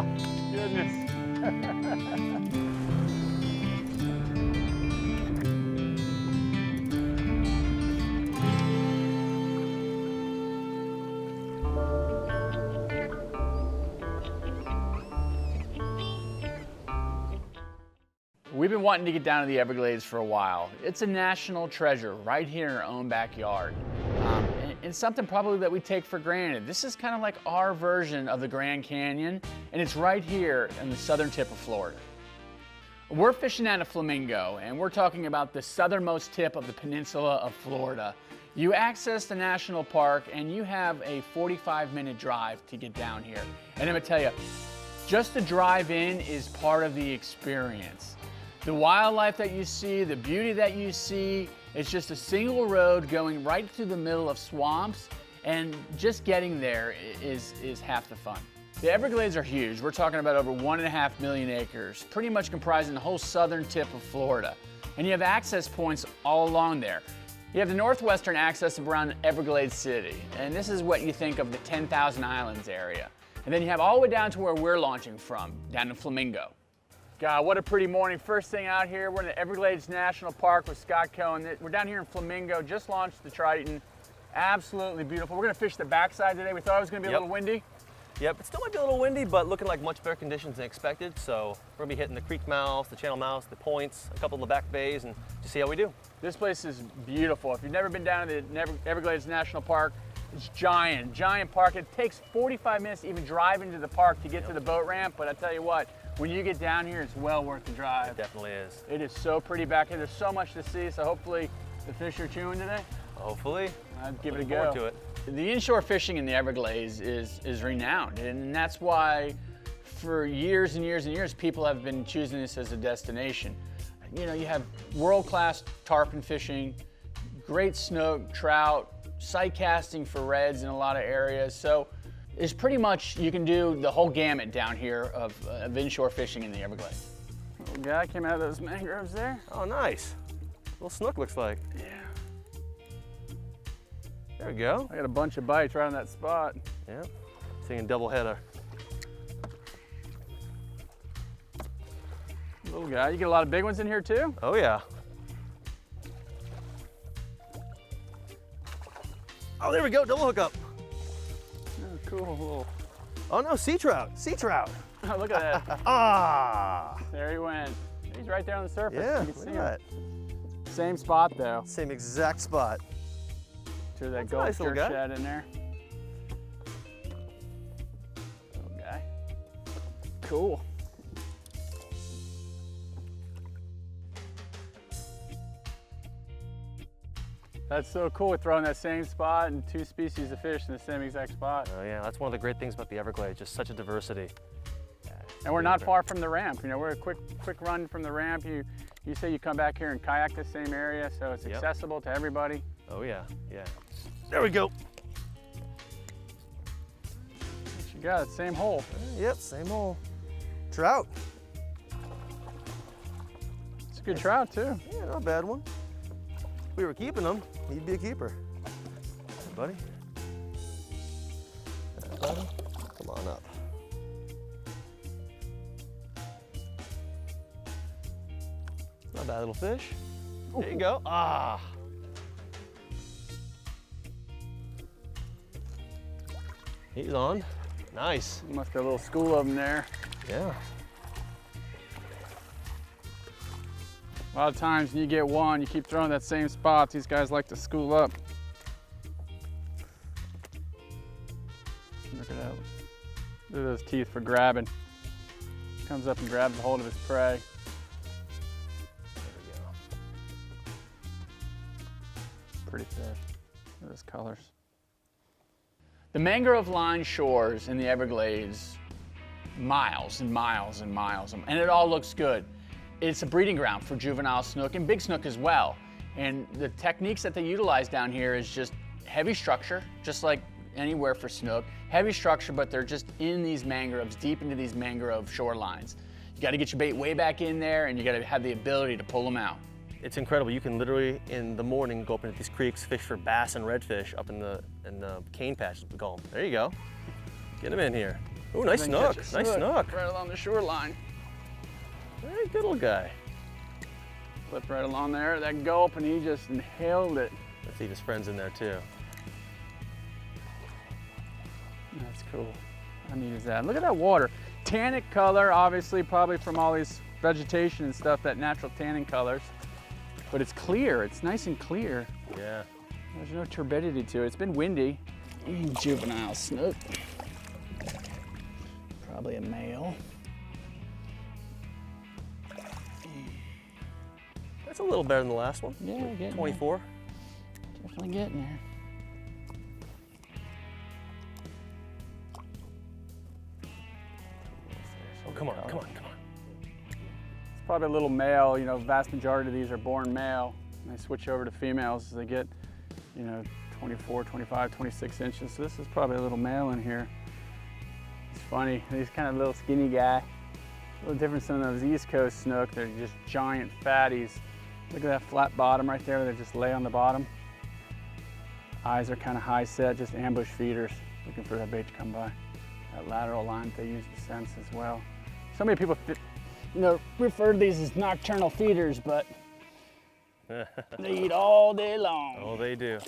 Oh, goodness. We've been wanting to get down to the Everglades for a while. It's a national treasure right here in our own backyard. It's something probably that we take for granted. This is kind of like our version of the Grand Canyon, and it's right here in the southern tip of Florida. We're fishing out of Flamingo, and we're talking about the southernmost tip of the peninsula of Florida. You access the national park, and you have a 45-minute drive to get down here. And I'm gonna tell you, just the drive in is part of the experience. The wildlife that you see, the beauty that you see, it's just a single road going right through the middle of swamps, and just getting there is half the fun. The Everglades are huge. We're talking about over 1.5 million acres, pretty much comprising the whole southern tip of Florida. And you have access points all along there. You have the northwestern access around Everglades City, and this is what you think of the 10,000 Islands area. And then you have all the way down to where we're launching from, down in Flamingo. God, what a pretty morning. First thing out here, we're in the Everglades National Park with Scott Cohen. We're down here in Flamingo, just launched the Triton. Absolutely beautiful. We're gonna fish the backside today. We thought it was gonna be a little windy. Yep, it still might be a little windy, but looking like much better conditions than expected. So we're gonna be hitting the creek mouths, the channel mouths, the points, a couple of the back bays, and just see how we do. This place is beautiful. If you've never been down to the Everglades National Park, it's giant, giant park. It takes 45 minutes to even drive into the park to get to the boat ramp, but I tell you what, when you get down here, it's well worth the drive. It definitely is. It is so pretty back here. There's so much to see, so hopefully the fish are chewing today. Hopefully. I'd give it a Looking go. forward to it. The inshore fishing in the Everglades is renowned, and that's why for years and years and years, people have been choosing this as a destination. You know, you have world-class tarpon fishing, great snook, trout, sight casting for reds in a lot of areas. So it's pretty much, you can do the whole gamut down here of inshore fishing in the Everglades. Little guy came out of those mangroves there. Oh, nice. Little snook looks like. Yeah. There we go. I got a bunch of bites right on that spot. Yeah, seeing double header. Little guy, you get a lot of big ones in here too? Oh yeah. Oh, there we go, double hookup. Oh, cool, little. Oh no, sea trout, sea trout. Oh, look at that. Ah. There he went. He's right there on the surface. Yeah, You can look see at him. that. Same spot though. Same exact spot. Threw that That's a gold nice little guy. shed in there. Little guy. Cool. That's so cool. We're throwing that same spot and two species of fish in the same exact spot. Oh yeah, that's one of the great things about the Everglades, just such a diversity. And we're not far from the ramp. You know, we're a quick run from the ramp. You say you come back here and kayak the same area, so it's accessible to everybody. Oh yeah, yeah. There we go. What you got? Same hole. Yep, same hole. Trout. It's a good trout too. Yeah, not a bad one. If we were keeping them, he'd be a keeper. Hey, buddy. Buddy. Come on up. Not a bad little fish. There you go. Ah. He's on. Nice. Must have a little school of them there. Yeah. A lot of times when you get one, you keep throwing that same spot. These guys like to school up. Look at that. Look at those teeth for grabbing. Comes up and grabs a hold of his prey. There we go. Pretty fish. Look at those colors. The mangrove-lined shores in the Everglades, miles and miles and miles, and it all looks good. It's a breeding ground for juvenile snook and big snook as well. And the techniques that they utilize down here is just heavy structure, just like anywhere for snook. Heavy structure, but they're just in these mangroves, deep into these mangrove shorelines. You gotta get your bait way back in there, and you gotta have the ability to pull them out. It's incredible. You can literally, in the morning, go up into these creeks, fish for bass and redfish up in the cane patch, as we call them. There you go. Get them in here. Oh, nice snook. Nice snook. Right along the shoreline. Very good little guy. Flipped right along there, that gulp, and he just inhaled it. Let's see if his friend's in there too. That's cool. How neat is that? Look at that water. Tannic color, obviously, probably from all these vegetation and stuff, that natural tannin colors. But it's clear, it's nice and clear. Yeah. There's no turbidity to it. It's been windy. Juvenile snook. Probably a male. That's a little better than the last one. Yeah, getting 24. there. Definitely getting there. Oh, come on, come on, come on. It's probably a little male. You know, vast majority of these are born male. And they switch over to females as they get, you know, 24, 25, 26 inches. So this is probably a little male in here. It's funny, he's kind of a little skinny guy. A little different than those East Coast snook. They're just giant fatties. Look at that flat bottom right there where they just lay on the bottom. Eyes are kind of high set, just ambush feeders, looking for that bait to come by. That lateral line they use to sense as well. So many people, you know, refer to these as nocturnal feeders, but they eat all day long. Oh, they do.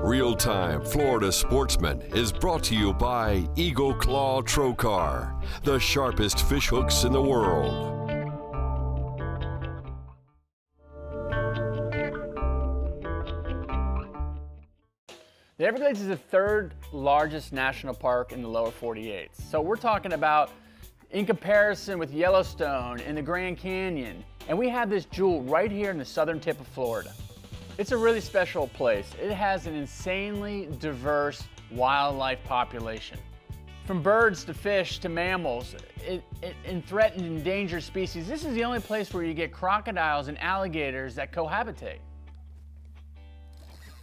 Real-Time Florida Sportsman is brought to you by Eagle Claw Trocar, the sharpest fish hooks in the world. The Everglades is the third largest national park in the lower 48. So we're talking about in comparison with Yellowstone and the Grand Canyon. And we have this jewel right here in the southern tip of Florida. It's a really special place. It has an insanely diverse wildlife population. From birds to fish to mammals and threatened and endangered species, this is the only place where you get crocodiles and alligators that cohabitate.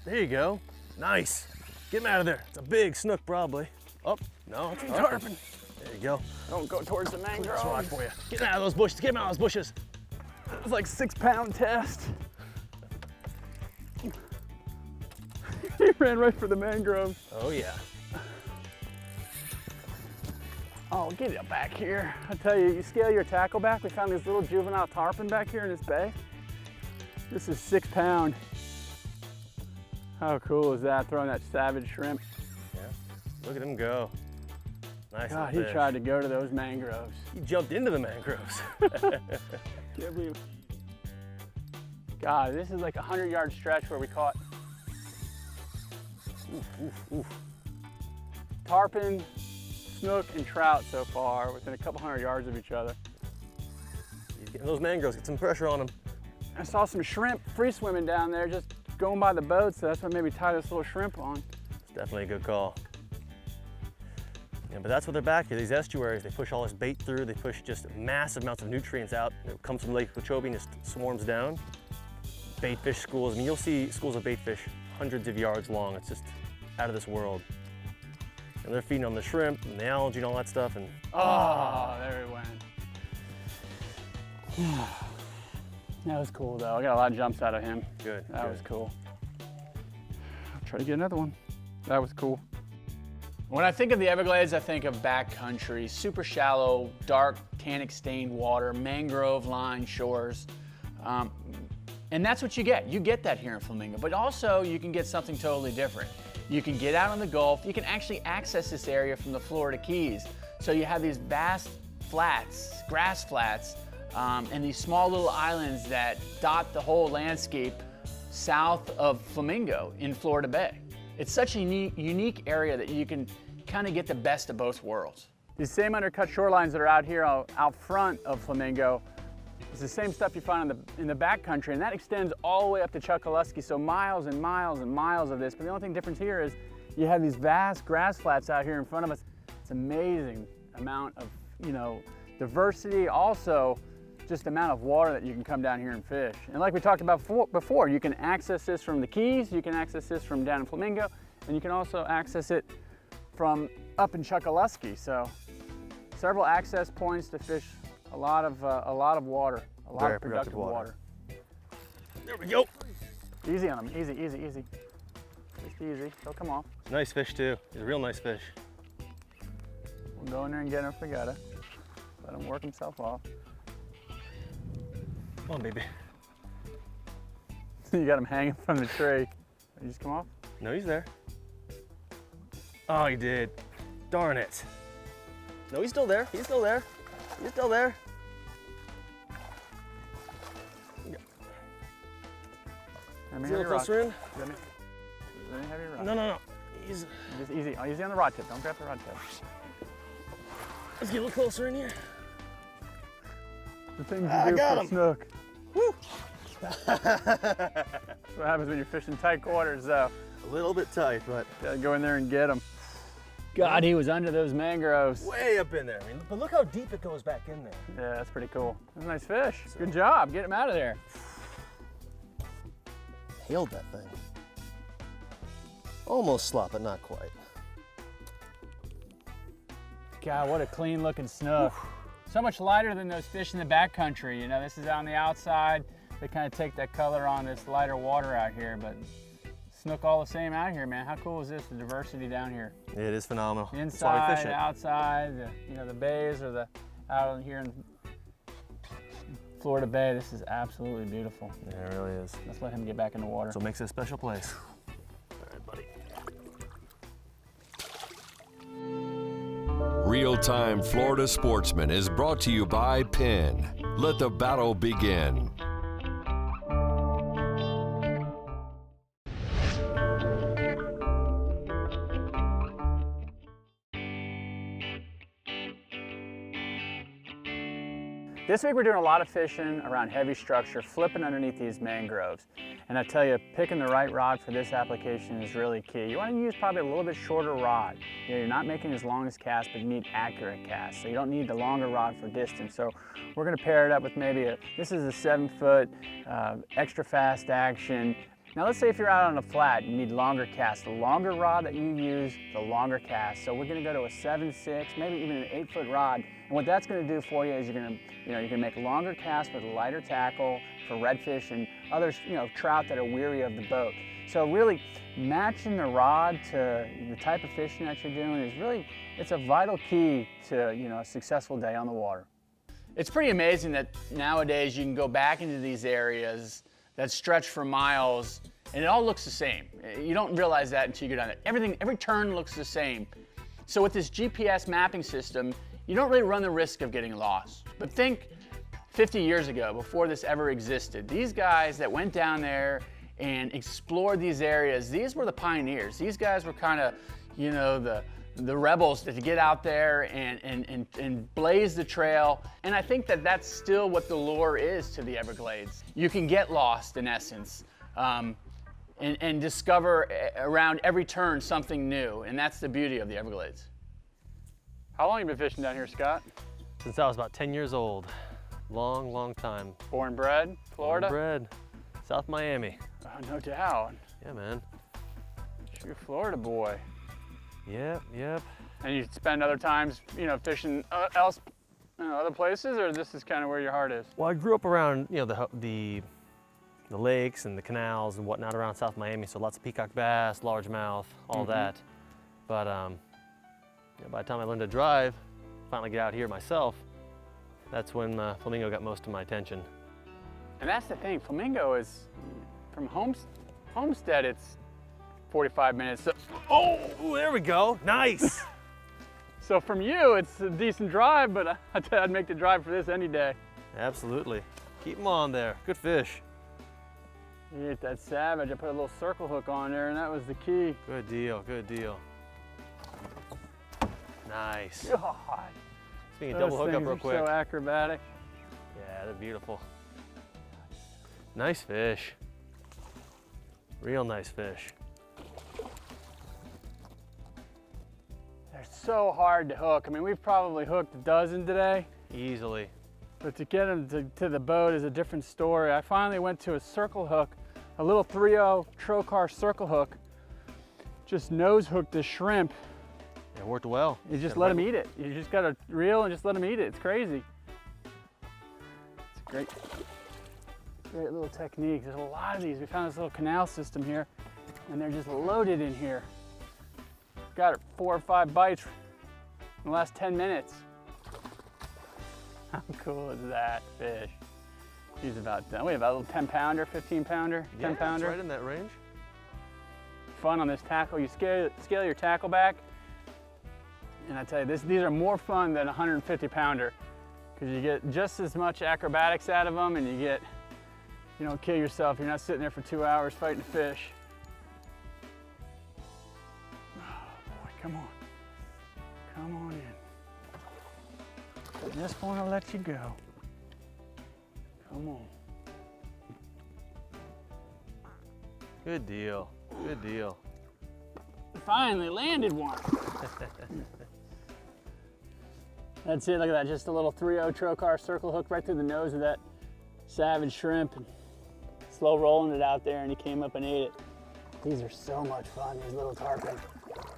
There you go. Nice. Get him out of there. It's a big snook, probably. Oh, no, it's a tarpon. There you go. Don't go towards the mangrove. That's rock for you. Get him out of those bushes. Get him out of those bushes. It's like 6-pound test. He ran right for the mangrove. Oh, yeah. Oh, get it back here. I tell you, you scale your tackle back. We found this little juvenile tarpon back here in this bay. This is 6-pound. How cool is that, throwing that savage shrimp? Yeah, look at him go. Nice. God, he tried to go to those mangroves. He jumped into the mangroves. Can't believe it. God, this is like a 100-yard stretch where we caught tarpon, snook, and trout so far, within a couple 100 yards of each other. He's getting those mangroves, get some pressure on him. I saw some shrimp free swimming down there, just going by the boat, so that's what made me tie this little shrimp on. It's definitely a good call. Yeah, but that's what they're back here, these estuaries. They push all this bait through, they push just massive amounts of nutrients out. It comes from Lake Okeechobee and just swarms down. Bait fish schools, I mean, you'll see schools of bait fish hundreds of yards long. It's just out of this world. And they're feeding on the shrimp and the algae and all that stuff. And oh, there it went. That was cool though. I got a lot of jumps out of him. Good. That was cool. I'll try to get another one. That was cool. When I think of the Everglades, I think of backcountry, super shallow, dark, tannic-stained water, mangrove-lined shores. And that's what you get. You get that here in Flamingo, but also you can get something totally different. You can get out on the Gulf. You can actually access this area from the Florida Keys. So you have these vast flats, grass flats, and these small little islands that dot the whole landscape south of Flamingo in Florida Bay. It's such a unique area that you can kind of get the best of both worlds. These same undercut shorelines that are out here out front of Flamingo, it's the same stuff you find in the backcountry, and that extends all the way up to Chokoloskee, so miles and miles and miles of this. But the only thing difference here is you have these vast grass flats out here in front of us. It's amazing amount of, you know, diversity, also just the amount of water that you can come down here and fish. And like we talked about before, you can access this from the Keys, you can access this from down in Flamingo, and you can also access it from up in Chokoloskee. So several access points to fish a lot of water, a lot of productive water. there we go. Easy on them, easy, easy, easy. Just easy. They'll come off. Nice fish too. He's a real nice fish. We'll go in there and get him if we got it. Let him work himself off. Come on, baby. You got him hanging from the tree. He just come off? No, he's there. Oh, he did. Darn it. No, he's still there. He's still there. He's still there. Let me Is he a have little your rod. closer in? Let me have your rod. No, no, no. He's... Just easy. Oh, easy on the rod tip. Don't grab the rod tip. Let's get a little closer in here. The things you I do got for him. snook. Woo! That's what happens when you're fishing tight quarters, though. A little bit tight, but Gotta go in there and get him. God, he was under those mangroves. way up in there. I mean, but look how deep it goes back in there. Yeah, that's pretty cool. That's a nice fish. Good job. Get him out of there. Hailed that thing. Almost slop, but not quite. God, what a clean looking snook. So much lighter than those fish in the backcountry. You know, this is on the outside. They kind of take that color on this lighter water out here, but snook all the same out here, man. How cool is this, the diversity down here? It is phenomenal. That's why we Inside, fish it. outside, the bays or the out here in Florida Bay. This is absolutely beautiful. Yeah, it really is. Let's let him get back in the water. So it makes it a special place. All right, buddy. Real-time Florida Sportsman is brought to you by Penn. Let the battle begin. This week we're doing a lot of fishing around heavy structure, flipping underneath these mangroves. And I tell you, picking the right rod for this application is really key. You want to use probably a little bit shorter rod. You know, you're not making as long as casts, but you need accurate casts. So you don't need the longer rod for distance. So we're going to pair it up with maybe this is a 7-foot extra fast action. Now let's say if you're out on a flat, you need longer casts. The longer rod that you use, the longer cast. So we're going to go to a 7-6, maybe even an 8-foot rod. And what that's going to do for you is you're going to make longer casts with lighter tackle for redfish and other trout that are weary of the boat. So really matching the rod to the type of fishing that you're doing is really, it's a vital key to a successful day on the water. It's pretty amazing that nowadays you can go back into these areas that stretch for miles and it all looks the same. You don't realize that until you go down there. Every turn looks the same. So with this GPS mapping system, you don't really run the risk of getting lost. But think 50 years ago, before this ever existed, these guys that went down there and explored these areas, these were the pioneers. These guys were kind of, the rebels to get out there and blaze the trail. And I think that that's still what the lure is to the Everglades. You can get lost, in essence, and discover around every turn something new. And that's the beauty of the Everglades. How long have you been fishing down here, Scott? Since I was about 10 years old. Long, long time. Born and bred, Florida? Born and bred, South Miami. Oh, no doubt. Yeah, man. You're a Florida boy. Yep. And you spend other times, fishing other places, or this is kind of where your heart is? Well, I grew up around, the lakes and the canals and whatnot around South Miami, so lots of peacock bass, largemouth, all that. But by the time I learned to drive, finally get out here myself, that's when flamingo got most of my attention. And that's the thing, flamingo is, from Homestead, it's 45 minutes. Oh, there we go, nice. So from you, it's a decent drive, but I'd make the drive for this any day. Absolutely, keep them on there, good fish. You ate that savage, I put a little circle hook on there and that was the key. Good deal. Nice. God. Speaking of double hook up real quick. So acrobatic. Yeah, they're beautiful. Nice fish. Real nice fish. They're so hard to hook. I mean, we've probably hooked a dozen today. Easily. But to get them to the boat is a different story. I finally went to a circle hook, a little 3/0 Trocar circle hook. Just nose hooked the shrimp. It worked well. You just let them eat it. You just got to reel and just let them eat it. It's crazy. It's a great little technique. There's a lot of these. We found this little canal system here. and they're just loaded in here. Got 4 or 5 bites in the last 10 minutes. How cool is that fish? He's about done. We have a little 10 pounder, 15 pounder, 10 pounder. It's right in that range. Fun on this tackle. You scale your tackle back, and I tell you, these are more fun than a 150 pounder because you get just as much acrobatics out of them, and you don't kill yourself. You're not sitting there for 2 hours fighting a fish. Oh boy, come on. Come on in. I just want to let you go. Come on. Good deal. Good deal. Finally landed one. That's it, look at that. Just a little 3-0 trocar circle hook right through the nose of that savage shrimp. And slow rolling it out there, and he came up and ate it. These are so much fun, these little tarpon.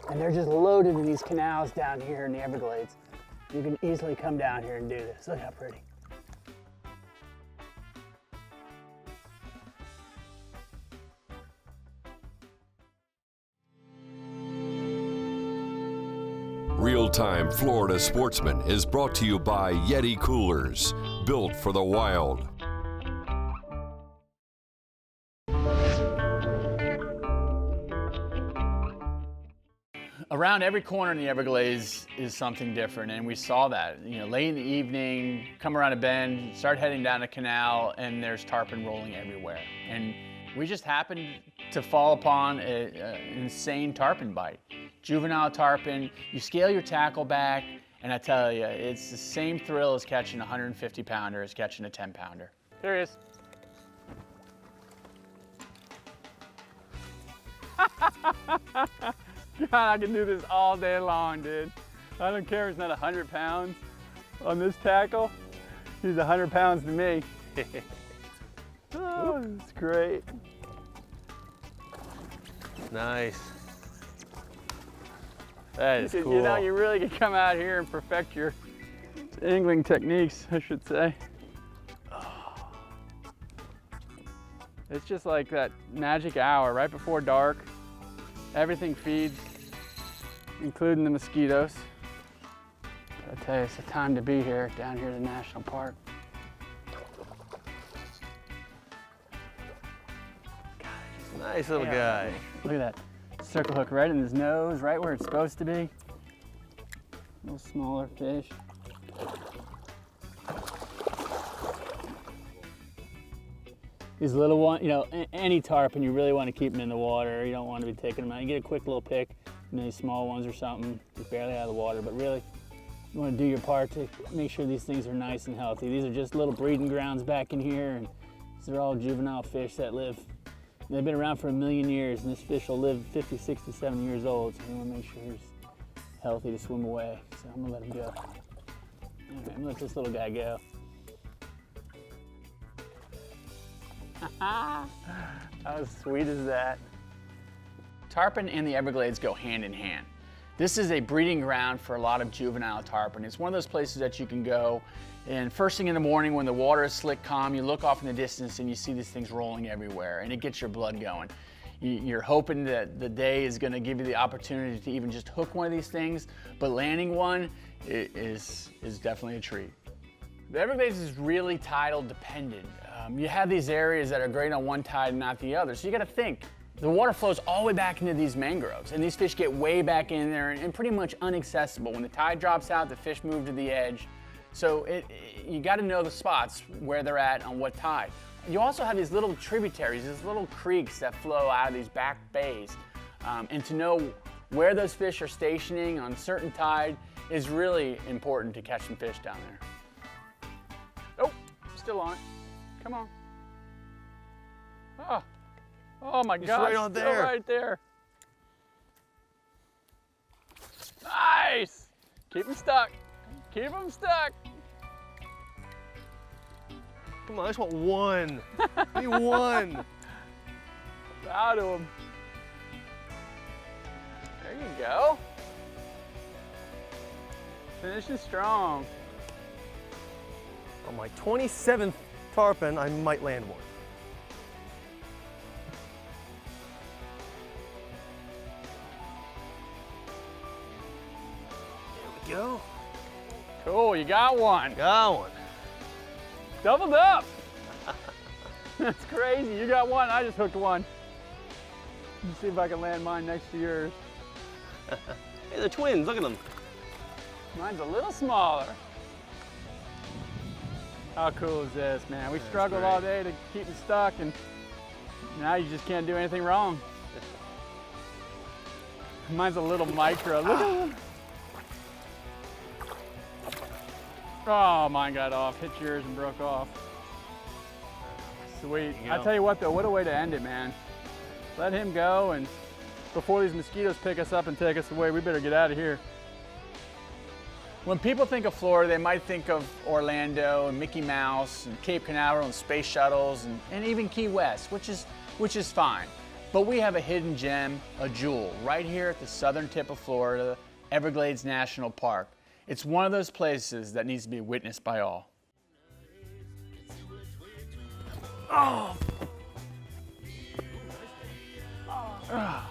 And they're just loaded in these canals down here in the Everglades. You can easily come down here and do this. Look how pretty. Real-Time Florida Sportsman is brought to you by Yeti Coolers, built for the wild. Around every corner in the Everglades is something different, and we saw that. Late in the evening, come around a bend, start heading down a canal, and there's tarpon rolling everywhere. And we just happened to fall upon an insane tarpon bite. Juvenile tarpon, you scale your tackle back, and I tell you, it's the same thrill as catching a 150 pounder as catching a 10 pounder. There he is. God, I can do this all day long, dude. I don't care if it's not 100 pounds on this tackle. He's 100 pounds to me. Oh, it's great. Nice. That is cool. You really can come out here and perfect your angling techniques, I should say. It's just like that magic hour right before dark. Everything feeds, including the mosquitoes. But I tell you, it's the time to be here, down here at the National Park. Nice little guy. Look at that. Circle hook right in his nose, right where it's supposed to be. A little smaller fish. These little ones, any tarpon, you really want to keep them in the water. You don't want to be taking them out. You get a quick little pick, these small ones or something, just barely out of the water. But really, you want to do your part to make sure these things are nice and healthy. These are just little breeding grounds back in here, and these are all juvenile fish that live. They've been around for 1 million years, and this fish will live 50, 60, 70 years old. So you want to make sure he's healthy to swim away. So I'm gonna let him go. All right, I'm gonna let this little guy go. How sweet is that? Tarpon and the Everglades go hand in hand. This is a breeding ground for a lot of juvenile tarpon. It's one of those places that you can go, and first thing in the morning when the water is slick calm, you look off in the distance and you see these things rolling everywhere, and it gets your blood going. You're hoping that the day is going to give you the opportunity to even just hook one of these things, but landing one is definitely a treat. The Everglades is really tidal dependent. You have these areas that are great on one tide and not the other, so you got to think. The water flows all the way back into these mangroves, and these fish get way back in there and pretty much inaccessible. When the tide drops out, the fish move to the edge. So you got to know the spots where they're at on what tide. You also have these little tributaries, these little creeks that flow out of these back bays. And to know where those fish are stationing on certain tide is really important to catch some fish down there. Oh, still on. Come on. Oh my gosh, right on there. Right there. Nice! Keep them stuck. Keep them stuck. Come on, I just want one. Give me one. Out of them. There you go. Finishing strong. On my 27th tarpon, I might land one. go. Cool, you got one. Got one. Doubled up. That's crazy. You got one, I just hooked one. Let's see if I can land mine next to yours. Hey, they're twins, look at them. Mine's a little smaller. How cool is this, man? We struggled all day to keep them stuck, and now you just can't do anything wrong. Mine's a little micro. Look at them. Oh, mine got off. Hit yours and broke off. Sweet. I tell you what, though, what a way to end it, man. Let him go, and before these mosquitoes pick us up and take us away, we better get out of here. When people think of Florida, they might think of Orlando and Mickey Mouse and Cape Canaveral and space shuttles and even Key West, which is fine. But we have a hidden gem, a jewel, right here at the southern tip of Florida, Everglades National Park. It's one of those places that needs to be witnessed by all. Oh! Oh.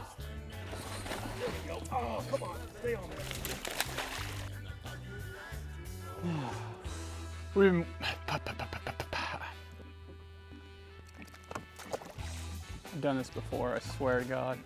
Oh, come on, stay on there. We've been... I've done this before, I swear to God.